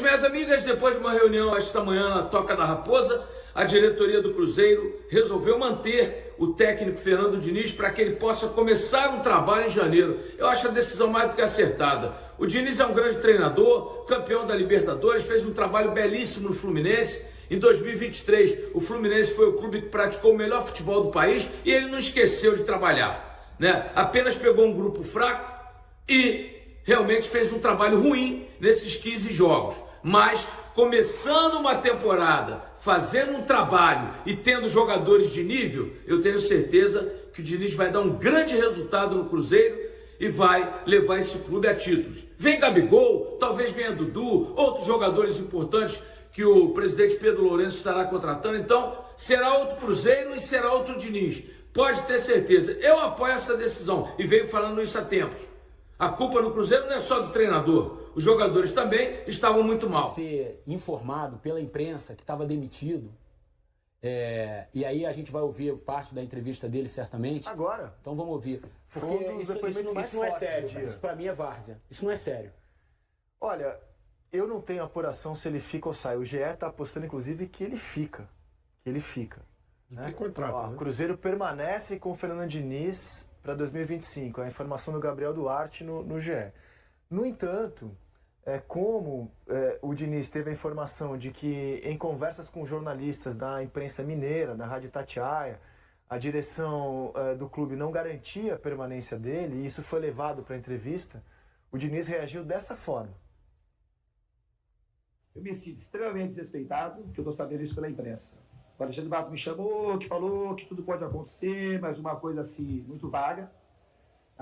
minhas amigas, depois de uma reunião esta manhã na Toca da Raposa, a diretoria do Cruzeiro resolveu manter o técnico Fernando Diniz para que ele possa começar um trabalho em janeiro. Eu acho a decisão mais do que acertada. O Diniz é um grande treinador, campeão da Libertadores, fez um trabalho belíssimo no Fluminense. Em 2023, o Fluminense foi o clube que praticou o melhor futebol do país e ele não esqueceu de trabalhar, né? Apenas pegou um grupo fraco e realmente fez um trabalho ruim nesses 15 jogos. Mas começando uma temporada, fazendo um trabalho e tendo jogadores de nível, eu tenho certeza que o Diniz vai dar um grande resultado no Cruzeiro e vai levar esse clube a títulos. Vem Gabigol, talvez venha Dudu, outros jogadores importantes que o presidente Pedro Lourenço estará contratando. Então, será outro Cruzeiro e será outro Diniz. Pode ter certeza. Eu apoio essa decisão e venho falando isso há tempos. A culpa no Cruzeiro não é só do treinador. Os jogadores também estavam muito mal. Ser informado pela imprensa que estava demitido. E aí a gente vai ouvir parte da entrevista dele certamente. Agora. Então vamos ouvir. Porque isso não é sério. Isso pra mim é várzea. Isso não é sério. Olha, eu não tenho apuração se ele fica ou sai. O GE está apostando, inclusive, que ele fica. Né? Tem contrato, né? O Cruzeiro permanece com o Fernando Diniz para 2025. A informação do Gabriel Duarte no GE. No entanto, o Diniz teve a informação de que, em conversas com jornalistas da imprensa mineira, da Rádio Itatiaia, a direção do clube não garantia a permanência dele, e isso foi levado para a entrevista, o Diniz reagiu dessa forma. Eu me sinto extremamente desrespeitado, porque eu estou sabendo isso pela imprensa. O Alexandre Matos me chamou, que falou que tudo pode acontecer, mas uma coisa assim, muito vaga.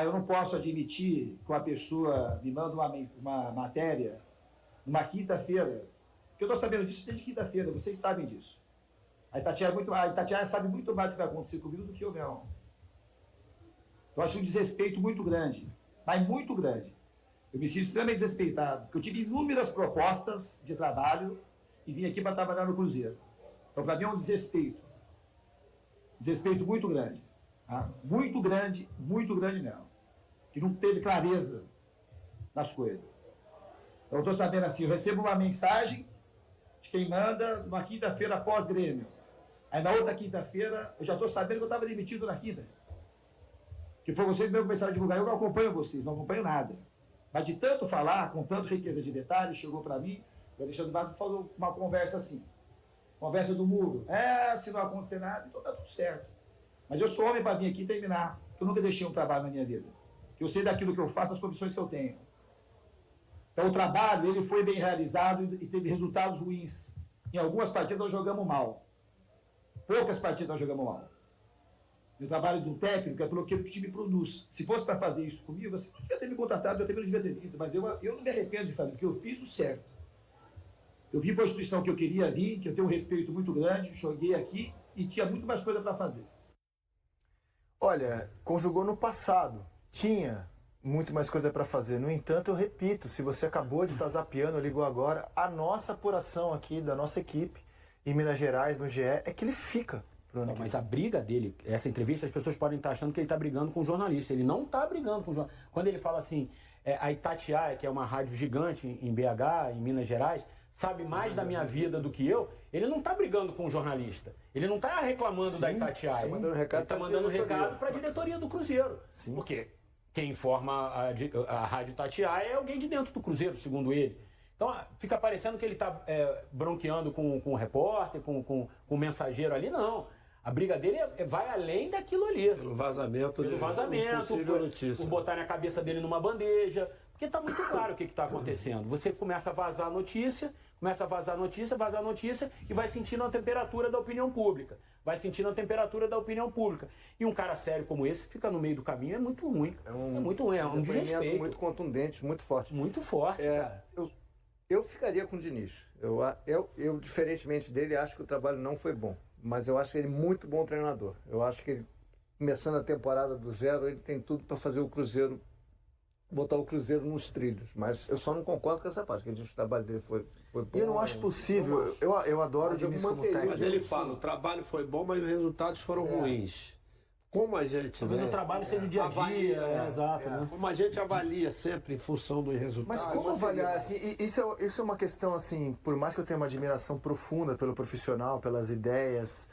Eu não posso admitir que uma pessoa me manda uma matéria numa quinta-feira, que eu estou sabendo disso desde quinta-feira, vocês sabem disso. A Itatiaia sabe muito mais do que vai acontecer comigo do que eu mesmo. Eu acho um desrespeito muito grande, mas muito grande. Eu me sinto extremamente desrespeitado, porque eu tive inúmeras propostas de trabalho e vim aqui para trabalhar no Cruzeiro. Então, para mim, é um desrespeito. Desrespeito muito grande. Tá? Muito grande mesmo. Que não teve clareza nas coisas. Então, eu estou sabendo assim, eu recebo uma mensagem de quem manda numa quinta-feira após Grêmio. Aí, na outra quinta-feira, eu já estou sabendo que eu estava demitido na quinta. Que foi vocês mesmo que começaram a divulgar. Eu não acompanho vocês, não acompanho nada. Mas de tanto falar, com tanta riqueza de detalhes, chegou para mim, o Alexandre Matos falou uma conversa assim. Conversa do muro. Se não acontecer nada, então tá tudo certo. Mas eu sou homem para vir aqui e terminar. Eu nunca deixei um trabalho na minha vida. Eu sei daquilo que eu faço, as condições que eu tenho. Então o trabalho, ele foi bem realizado e teve resultados ruins. Em algumas partidas nós jogamos mal. Poucas partidas nós jogamos mal. E o trabalho do técnico é pelo que o time produz. Se fosse para fazer isso comigo, você não devia ter me contratado, eu também não devia ter vindo. Mas eu não me arrependo de fazer, porque eu fiz o certo. Eu vim para a instituição que eu queria vir, que eu tenho um respeito muito grande, joguei aqui e tinha muito mais coisa para fazer. Olha, conjugou no passado. Tinha muito mais coisa para fazer. No entanto, eu repito, se você acabou de estar zapeando, ligou agora, a nossa apuração aqui da nossa equipe em Minas Gerais, no GE, é que ele fica. Mas a briga dele, essa entrevista, as pessoas podem estar achando que ele está brigando com o jornalista. Ele não está brigando com o jornalista. Quando ele fala assim, a Itatiaia, que é uma rádio gigante em BH, em Minas Gerais, sabe mais da minha vida do que eu, ele não está brigando com o jornalista. Ele não está reclamando da Itatiaia. Ele está mandando recado para a diretoria do Cruzeiro. Sim. Porque quem informa a rádio Itatiaia é alguém de dentro do Cruzeiro, segundo ele. Então fica parecendo que ele está bronqueando com o repórter, com o mensageiro ali. Não. A briga dele vai além daquilo ali. Pelo vazamento, por botar na cabeça dele numa bandeja. Porque está muito claro o que está acontecendo. Você começa a vazar notícia e vai sentindo a temperatura da opinião pública. E um cara sério como esse fica no meio do caminho, é muito ruim. É um desrespeito. Muito contundente, muito forte. Muito forte, cara. Eu ficaria com o Diniz. Eu, diferentemente dele, acho que o trabalho não foi bom. Mas eu acho ele muito bom treinador. Eu acho que ele, começando a temporada do zero, ele tem tudo para fazer o Cruzeiro, botar o Cruzeiro nos trilhos. Mas eu só não concordo com essa parte, que ele diz que o trabalho dele foi bom. Eu não acho possível. Eu adoro o Diniz como técnico. Mas ele fala, o trabalho foi bom, mas os resultados foram ruins. como a gente... Talvez o trabalho seja o dia a dia, exato, né? Como a gente avalia sempre em função dos resultados. Mas como avaliar, assim, isso é uma questão, assim, por mais que eu tenha uma admiração profunda pelo profissional, pelas ideias,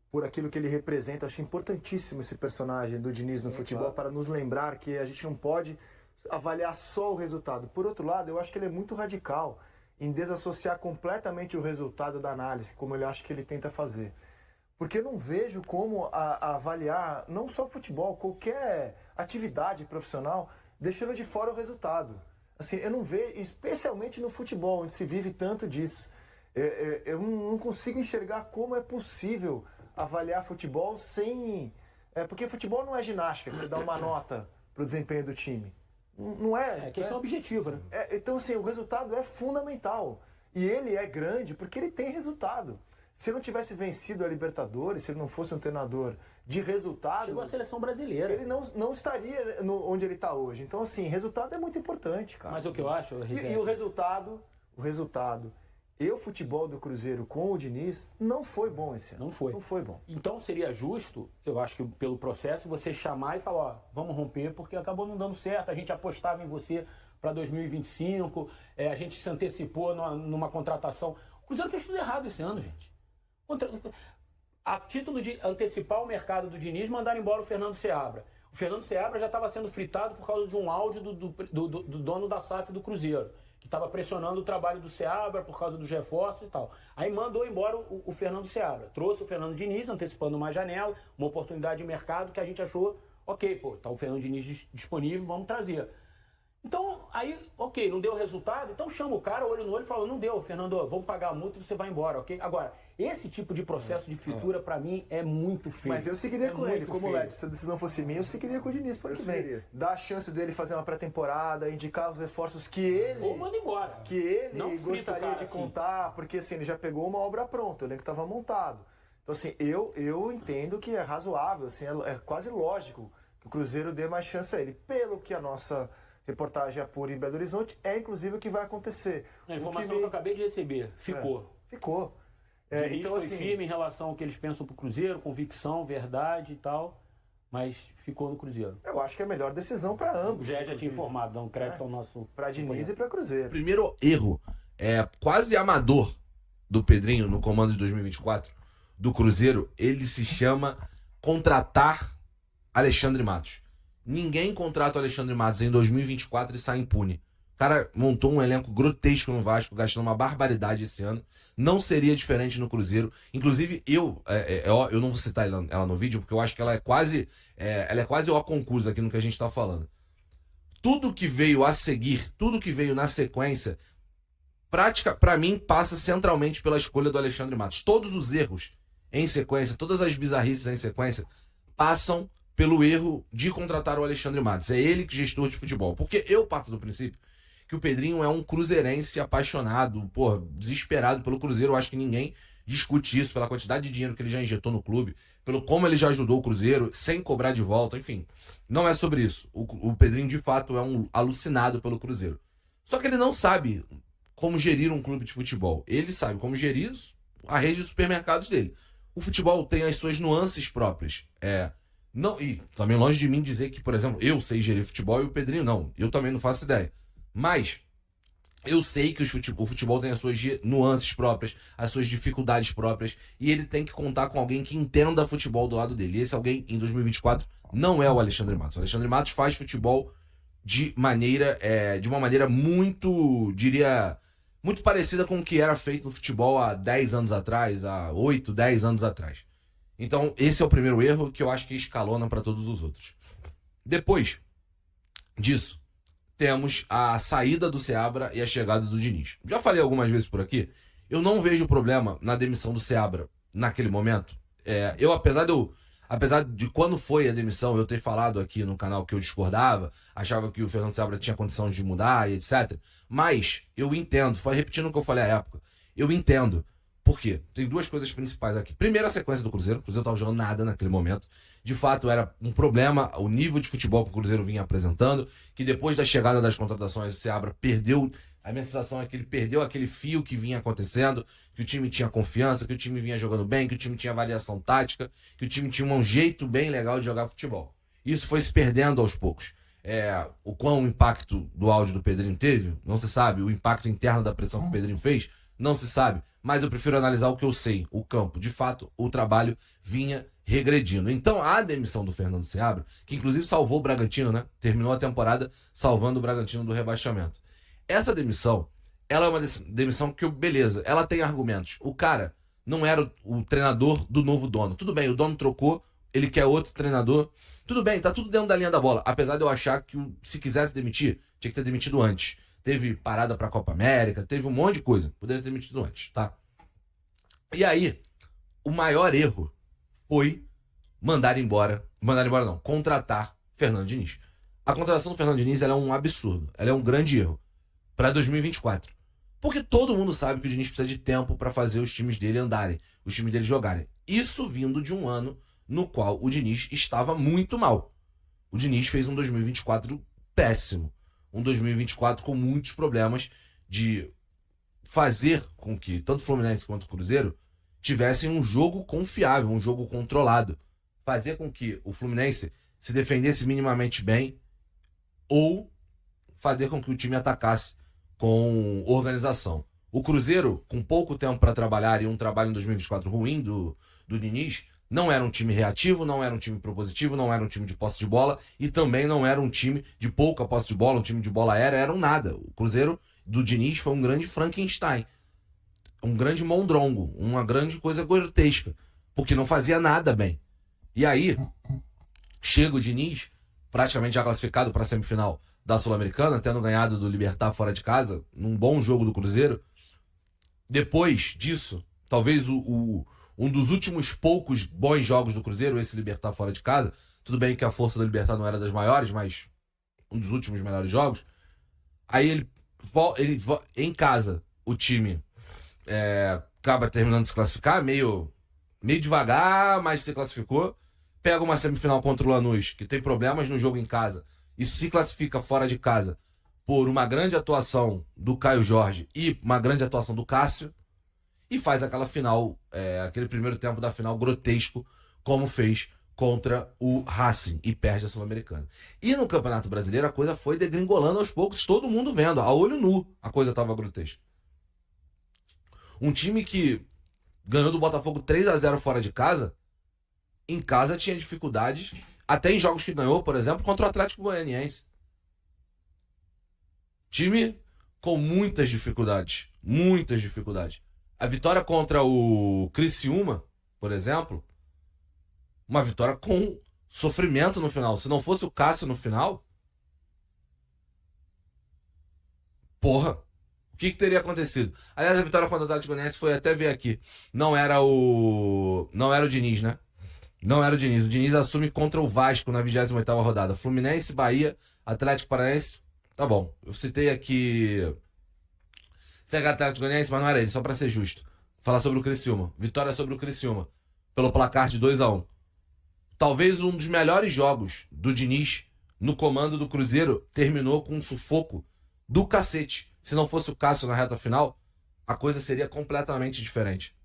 por aquilo que ele representa, eu acho importantíssimo esse personagem do Diniz no futebol, para nos lembrar que a gente não pode avaliar só o resultado. Por outro lado, eu acho que ele é muito radical em desassociar completamente o resultado da análise, como ele acha que ele tenta fazer. Porque eu não vejo como avaliar não só futebol, qualquer atividade profissional, deixando de fora o resultado. Assim, eu não vejo, especialmente no futebol, onde se vive tanto disso. Eu não consigo enxergar como é possível avaliar futebol sem... porque futebol não é ginástica, que você dá uma nota para o desempenho do time. Não é. É questão objetiva, né? Então, assim, o resultado é fundamental. E ele é grande porque ele tem resultado. Se ele não tivesse vencido a Libertadores, se ele não fosse um treinador de resultado... Chegou a seleção brasileira. Ele não estaria onde ele está hoje. Então, assim, resultado é muito importante, cara. Mas o que eu acho... E o resultado... E o futebol do Cruzeiro com o Diniz não foi bom esse ano. Não foi. Não foi bom. Então seria justo, eu acho que pelo processo, você chamar e falar, ó, vamos romper, porque acabou não dando certo, a gente apostava em você para 2025, a gente se antecipou numa contratação. O Cruzeiro fez tudo errado esse ano, gente. A título de antecipar o mercado do Diniz, mandaram embora o Fernando Seabra. O Fernando Seabra já estava sendo fritado por causa de um áudio do dono da SAF do Cruzeiro, que estava pressionando o trabalho do Seabra por causa dos reforços e tal. Aí mandou embora o Fernando Seabra. Trouxe o Fernando Diniz, antecipando uma janela, uma oportunidade de mercado que a gente achou, ok, pô, tá o Fernando Diniz disponível, vamos trazer. Então, aí, ok, não deu resultado, então chama o cara, olho no olho e fala, não deu, Fernando, vamos pagar a multa e você vai embora, ok? Agora, esse tipo de processo de fritura, pra mim, é muito feio. Mas eu seguiria com ele, como o feio. Led, se a decisão fosse minha, eu seguiria com o Diniz para o que vem. Dar a chance dele fazer uma pré-temporada, indicar os reforços que ele... Ou manda embora. Que ele Não frita o gostaria cara de assim. contar, porque assim, ele já pegou uma obra pronta, o elenco estava montado. Então assim, eu entendo que é razoável, assim, é quase lógico que o Cruzeiro dê mais chance a ele. Pelo que a nossa reportagem apura em Belo Horizonte, é inclusive o que vai acontecer. A informação que eu acabei de receber, ficou. Ficou. Diniz Então, foi assim, firme em relação ao que eles pensam pro Cruzeiro, convicção, verdade e tal, mas ficou no Cruzeiro. eu acho que é a melhor decisão para O ambos. Gé já tinha informado, dá um crédito ao nosso... Para Diniz e para Cruzeiro. Primeiro erro quase amador do Pedrinho no comando de 2024 do Cruzeiro, ele se chama contratar Alexandre Matos. Ninguém contrata o Alexandre Matos em 2024 e sai impune. O cara montou um elenco grotesco no Vasco, gastando uma barbaridade esse ano. Não seria diferente no Cruzeiro. Inclusive, eu não vou citar ela no vídeo, porque eu acho que ela é quase o concurso aqui no que a gente está falando. Tudo que veio a seguir, tudo que veio na sequência, para mim, passa centralmente pela escolha do Alexandre Matos. Todos os erros em sequência, todas as bizarrices em sequência, passam pelo erro de contratar o Alexandre Matos. É ele que é gestor de futebol. Porque eu parto do princípio que o Pedrinho é um cruzeirense apaixonado, desesperado pelo Cruzeiro. Eu acho que ninguém discute isso pela quantidade de dinheiro que ele já injetou no clube, pelo como ele já ajudou o Cruzeiro, sem cobrar de volta, enfim. Não é sobre isso. O Pedrinho, de fato, é um alucinado pelo Cruzeiro. Só que ele não sabe como gerir um clube de futebol. Ele sabe como gerir a rede de supermercados dele. O futebol tem as suas nuances próprias. Não, e também longe de mim dizer que, por exemplo, eu sei gerir futebol e o Pedrinho não. Eu também não faço ideia. Mas eu sei que o futebol tem as suas nuances próprias, as suas dificuldades próprias, e ele tem que contar com alguém que entenda futebol do lado dele. E esse alguém, em 2024, não é o Alexandre Matos. O Alexandre Matos faz futebol de uma maneira muito, diria, muito parecida com o que era feito no futebol há 10 anos atrás, há 8, 10 anos atrás. Então, esse é o primeiro erro que eu acho que escalona para todos os outros. Depois disso, temos a saída do Seabra e a chegada do Diniz. Já falei algumas vezes por aqui, eu não vejo problema na demissão do Seabra naquele momento. Apesar de quando foi a demissão, eu ter falado aqui no canal que eu discordava, achava que o Fernando Seabra tinha condição de mudar e etc. Mas eu entendo, foi repetindo o que eu falei à época, eu entendo. Por quê? Tem duas coisas principais aqui. Primeiro, a sequência do Cruzeiro. O Cruzeiro estava jogando nada naquele momento. De fato, era um problema o nível de futebol que o Cruzeiro vinha apresentando, que depois da chegada das contratações, o Seabra perdeu A minha sensação é que ele perdeu aquele fio que vinha acontecendo, que o time tinha confiança, que o time vinha jogando bem, que o time tinha variação tática, que o time tinha um jeito bem legal de jogar futebol. Isso foi se perdendo aos poucos. O quão impacto do áudio do Pedrinho teve, não se sabe. O impacto interno da pressão que o Pedrinho fez, não se sabe. Mas eu prefiro analisar o que eu sei, o campo. De fato, o trabalho vinha regredindo. Então, a demissão do Fernando Seabra, que inclusive salvou o Bragantino, né? Terminou a temporada salvando o Bragantino do rebaixamento. Essa demissão, ela é uma demissão que, beleza, ela tem argumentos. O cara não era o treinador do novo dono. Tudo bem, o dono trocou, ele quer outro treinador. Tudo bem, tá tudo dentro da linha da bola. Apesar de eu achar que, se quisesse demitir, tinha que ter demitido antes. Teve parada pra Copa América, teve um monte de coisa. Poderia ter demitido antes, tá? E aí, o maior erro foi contratar Fernando Diniz. A contratação do Fernando Diniz ela é um absurdo, ela é um grande erro para 2024. Porque todo mundo sabe que o Diniz precisa de tempo para fazer os times dele andarem, os times dele jogarem. Isso vindo de um ano no qual o Diniz estava muito mal. O Diniz fez um 2024 péssimo. Um 2024 com muitos problemas de fazer com que tanto o Fluminense quanto o Cruzeiro tivessem um jogo confiável, um jogo controlado. Fazer com que o Fluminense se defendesse minimamente bem ou fazer com que o time atacasse com organização. O Cruzeiro, com pouco tempo para trabalhar e um trabalho em 2024 ruim do Diniz, não era um time reativo, não era um time propositivo, não era um time de posse de bola e também não era um time de pouca posse de bola, um time de bola aérea, era um nada. O Cruzeiro do Diniz foi um grande Frankenstein, um grande mondrongo, uma grande coisa grotesca, porque não fazia nada bem. E aí, chega o Diniz, praticamente já classificado para a semifinal da Sul-Americana, tendo ganhado do Libertad fora de casa, num bom jogo do Cruzeiro. Depois disso, talvez um dos últimos poucos bons jogos do Cruzeiro, esse Libertad fora de casa. Tudo bem que a força do Libertad não era das maiores, mas um dos últimos melhores jogos. Aí ele em casa, o time acaba terminando de se classificar, meio devagar, mas se classificou. Pega uma semifinal contra o Lanús, que tem problemas no jogo em casa. Isso se classifica fora de casa por uma grande atuação do Caio Jorge e uma grande atuação do Cássio. E faz aquela final, aquele primeiro tempo da final grotesco, como fez contra o Racing e perde a Sul-Americana. E no Campeonato Brasileiro a coisa foi degringolando aos poucos, todo mundo vendo, a olho nu a coisa estava grotesca. Um time que ganhou do Botafogo 3-0 fora de casa, em casa tinha dificuldades, até em jogos que ganhou, por exemplo, contra o Atlético Goianiense. Time com muitas dificuldades, muitas dificuldades. A vitória contra o Criciúma, por exemplo, uma vitória com sofrimento no final. Se não fosse o Cássio no final, porra, o que teria acontecido? Aliás, a vitória contra o Atlético Goianiense foi, até ver aqui, não era o Diniz, né? Não era o Diniz. O Diniz assume contra o Vasco na 28ª rodada. Fluminense, Bahia, Atlético Paranaense. Tá bom, eu citei aqui CH Atlético Goianiense, mas não era ele, só pra ser justo. Falar sobre o Criciúma. Vitória sobre o Criciúma, pelo placar de 2-1. Talvez um dos melhores jogos do Diniz no comando do Cruzeiro terminou com um sufoco do cacete. Se não fosse o Cássio na reta final, a coisa seria completamente diferente.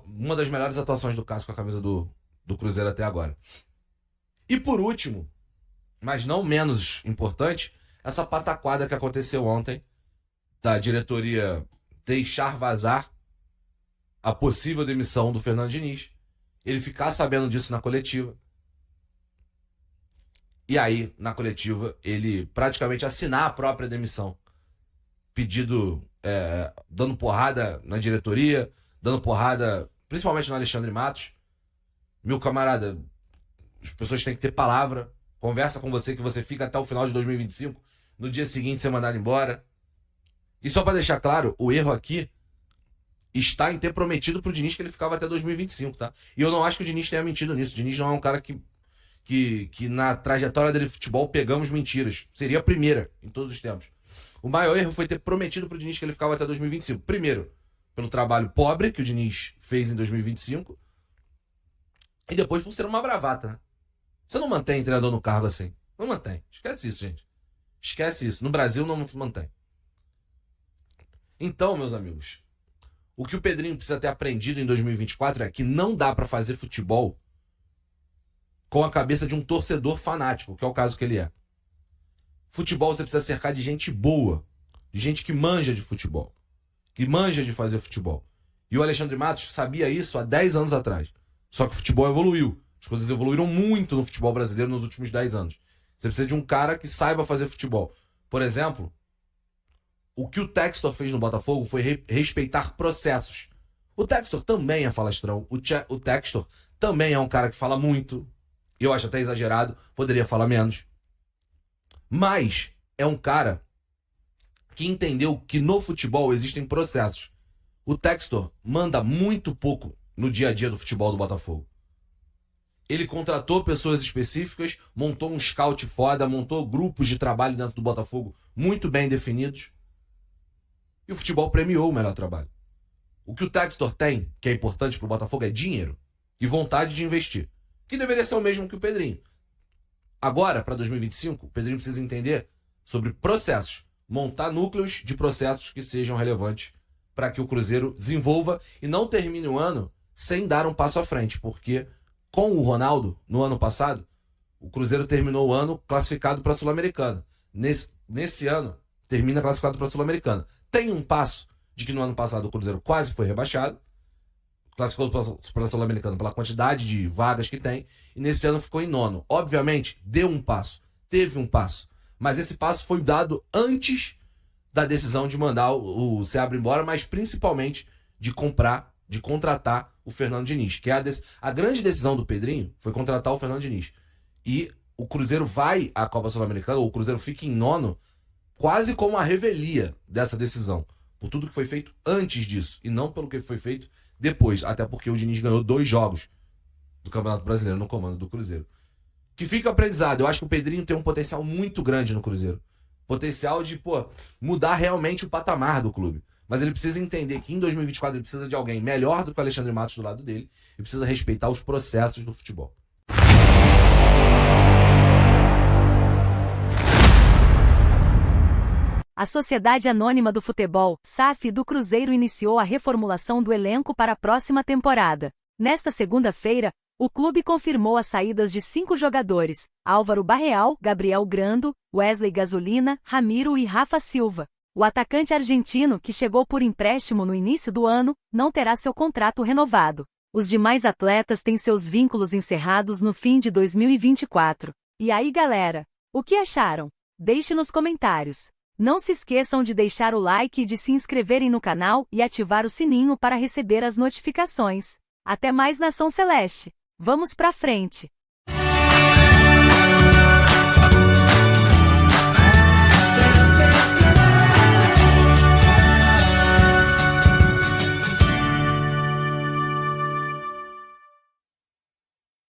Uma das melhores atuações do Cássio com a camisa do Cruzeiro até agora. E por último, mas não menos importante, essa pataquada que aconteceu ontem da diretoria deixar vazar a possível demissão do Fernando Diniz, ele ficar sabendo disso na coletiva, e aí, na coletiva, ele praticamente assinar a própria demissão, dando porrada na diretoria, dando porrada principalmente no Alexandre Matos. Meu camarada, as pessoas têm que ter palavra, conversa com você que você fica até o final de 2025, no dia seguinte você é mandado embora. E só para deixar claro, o erro aqui está em ter prometido pro Diniz que ele ficava até 2025, tá? E eu não acho que o Diniz tenha mentido nisso. O Diniz não é um cara que na trajetória dele de futebol pegamos mentiras. Seria a primeira em todos os tempos. O maior erro foi ter prometido pro Diniz que ele ficava até 2025. Primeiro, pelo trabalho pobre que o Diniz fez em 2025. E depois por ser uma bravata, né? Você não mantém treinador no cargo assim. Não mantém. Esquece isso, gente. Esquece isso. No Brasil não se mantém. Então, meus amigos, o que o Pedrinho precisa ter aprendido em 2024 é que não dá pra fazer futebol com a cabeça de um torcedor fanático, que é o caso que ele é. Futebol você precisa cercar de gente boa, de gente que manja de futebol, que manja de fazer futebol. E o Alexandre Matos sabia isso há 10 anos atrás. Só que o futebol evoluiu. As coisas evoluíram muito no futebol brasileiro nos últimos 10 anos. Você precisa de um cara que saiba fazer futebol. Por exemplo, o que o Textor fez no Botafogo foi respeitar processos. O Textor também é falastrão. O Textor também é um cara que fala muito. Eu acho até exagerado. Poderia falar menos. Mas é um cara que entendeu que no futebol existem processos. O Textor manda muito pouco no dia a dia do futebol do Botafogo. Ele contratou pessoas específicas, montou um scout foda, montou grupos de trabalho dentro do Botafogo muito bem definidos. E o futebol premiou o melhor trabalho. O que o Textor tem, que é importante pro Botafogo, é dinheiro e vontade de investir. Que deveria ser o mesmo que o Pedrinho. Agora, para 2025, o Pedrinho precisa entender sobre processos. Montar núcleos de processos que sejam relevantes para que o Cruzeiro desenvolva e não termine o ano sem dar um passo à frente. Porque com o Ronaldo, no ano passado, o Cruzeiro terminou o ano classificado para a Sul-Americana. Nesse ano, termina classificado para a Sul-Americana. Tem um passo de que no ano passado o Cruzeiro quase foi rebaixado, classificou para a Sul-Americana pela quantidade de vagas que tem, e nesse ano ficou em nono. Obviamente, deu um passo, teve um passo, mas esse passo foi dado antes da decisão de mandar o Seabra embora, mas principalmente de contratar o Fernando Diniz, que é a grande decisão do Pedrinho foi contratar o Fernando Diniz. E o Cruzeiro vai à Copa Sul-Americana, ou o Cruzeiro fica em nono, quase como a revelia dessa decisão, por tudo que foi feito antes disso, e não pelo que foi feito depois, até porque o Diniz ganhou 2 jogos do Campeonato Brasileiro no comando do Cruzeiro. Que fica aprendizado. Eu acho que o Pedrinho tem um potencial muito grande no Cruzeiro. Potencial de, mudar realmente o patamar do clube. Mas ele precisa entender que em 2024 ele precisa de alguém melhor do que o Alexandre Matos do lado dele e precisa respeitar os processos do futebol. A Sociedade Anônima do Futebol, SAF, do Cruzeiro iniciou a reformulação do elenco para a próxima temporada. Nesta segunda-feira, o clube confirmou as saídas de 5 jogadores: Álvaro Barreal, Gabriel Grando, Wesley Gasolina, Ramiro e Rafa Silva. O atacante argentino, que chegou por empréstimo no início do ano, não terá seu contrato renovado. Os demais atletas têm seus vínculos encerrados no fim de 2024. E aí, galera? O que acharam? Deixe nos comentários. Não se esqueçam de deixar o like e de se inscreverem no canal e ativar o sininho para receber as notificações. Até mais, Nação Celeste! Vamos pra frente!